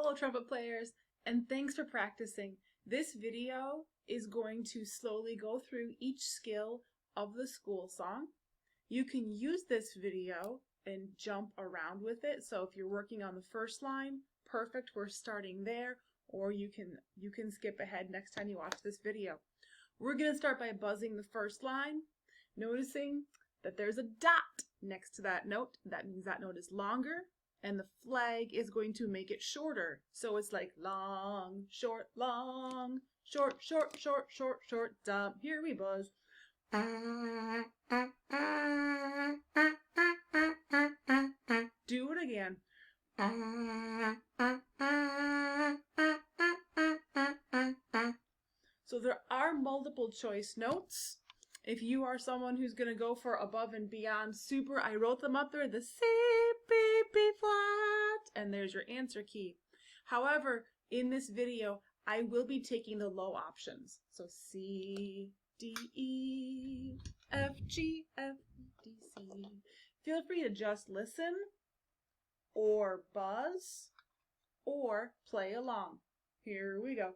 Hello trumpet players, and thanks for practicing. This video is going to slowly go through each skill of the school song. You can use this video and jump around with it. So if you're working on the first line, perfect, we're starting there, or you can skip ahead next time you watch this video. We're going to start by buzzing the first line, noticing that there's a dot next to that note. That means that note is longer. And the flag is going to make it shorter. So it's like long, short, short, short, short, dump. Here we buzz. Do it again. So there are multiple choice notes. If you are someone who's going to go for above and beyond super, I wrote them up there, the C, B, B flat, and there's your answer key. However, in this video, I will be taking the low options. So C, D, E, F, G, F, D, C. Feel free to just listen or buzz or play along. Here we go.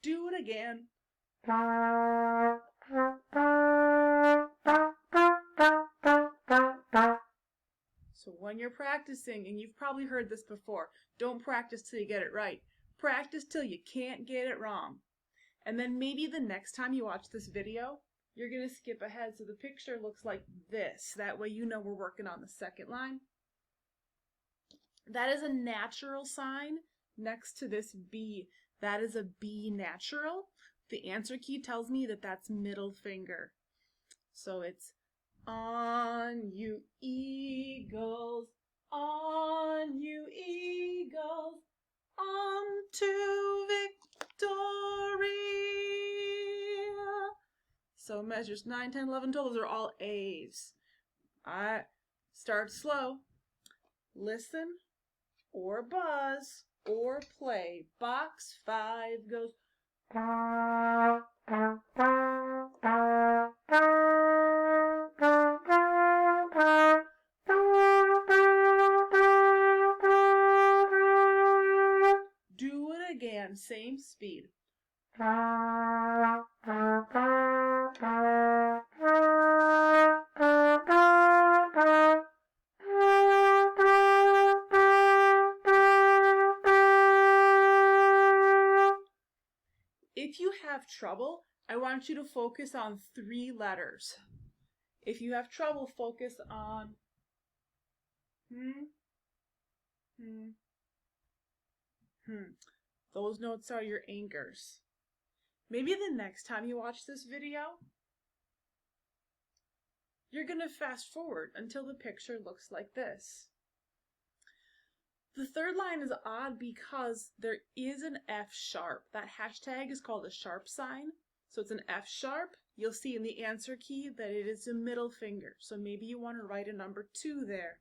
Do it again. So when you're practicing, and you've probably heard this before, don't practice till you get it right. Practice till you can't get it wrong. And then maybe the next time you watch this video, you're going to skip ahead so the picture looks like this. That way you know we're working on the second line. That is a natural sign next to this B. That is a B natural. The answer key tells me that that's middle finger. So it's on you eagles, on you eagles, on to victory. So measures 9, 10, 11, 12, those are all A's. Alright, start slow. Listen or buzz or play. Box 5 goes. Do it again, same speed. If you have trouble, I want you to focus on 3 letters. If you have trouble, focus on Those notes are your anchors. Maybe the next time you watch this video, you're going to fast forward until the picture looks like this. The third line is odd because there is an F sharp. That hashtag is called a sharp sign. So it's an F sharp. You'll see in the answer key that it is a middle finger. So maybe you want to write a number 2 there.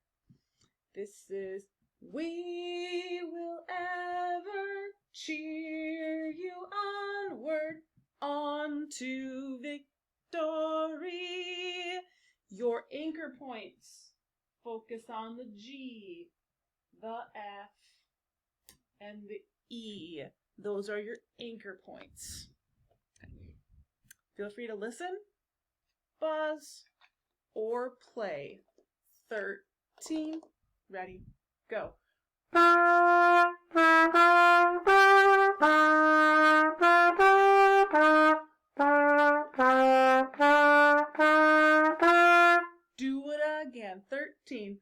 This is, we will ever cheer you onward, on to victory. Your anchor points focus on the G, the F, and the E. Those are your anchor points. Okay. Feel free to listen, buzz, or play. 13, ready, go. Do it again, 13.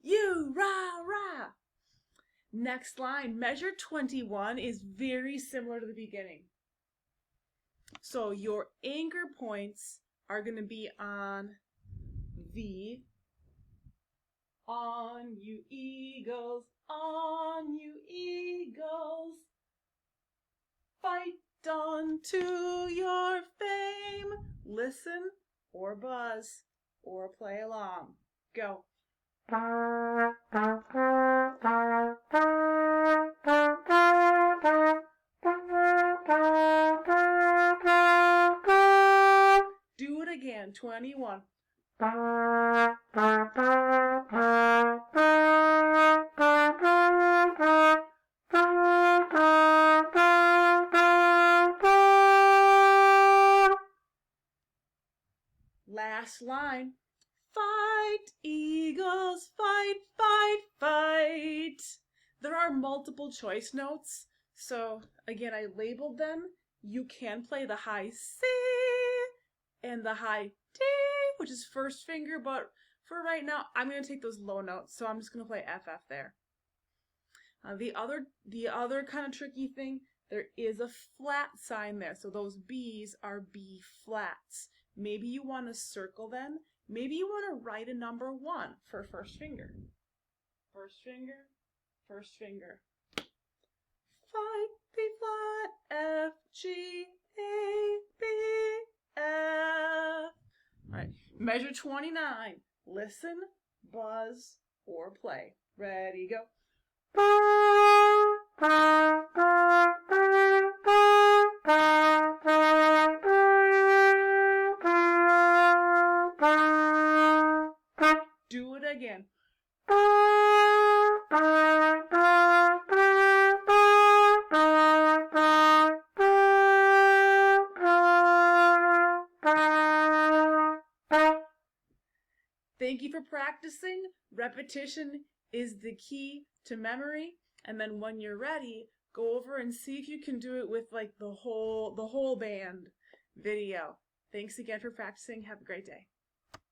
You rah rah. Next line, measure 21 is very similar to the beginning. So your anchor points are going to be on V, on you eagles, fight on to your fame. Listen or buzz or play along. Go. 21. Last line. Fight, eagles, fight, fight, fight. There are multiple choice notes, so again, I labeled them. You can play the high C and the high D, which is first finger, but for right now, I'm going to take those low notes, so I'm just going to play FF there. The other kind of tricky thing, there is a flat sign there, so those B's are B flats. Maybe you want to circle them. Maybe you want to write a number 1 for first finger. First finger, first finger. 5, B flat, F, G, A, B, F. Alright, measure 29. Listen, buzz, or play. Ready, go. Do it again. Thank you for practicing. Repetition is the key to memory. And then when you're ready, go over and see if you can do it with like the whole band video. Thanks again for practicing. Have a great day.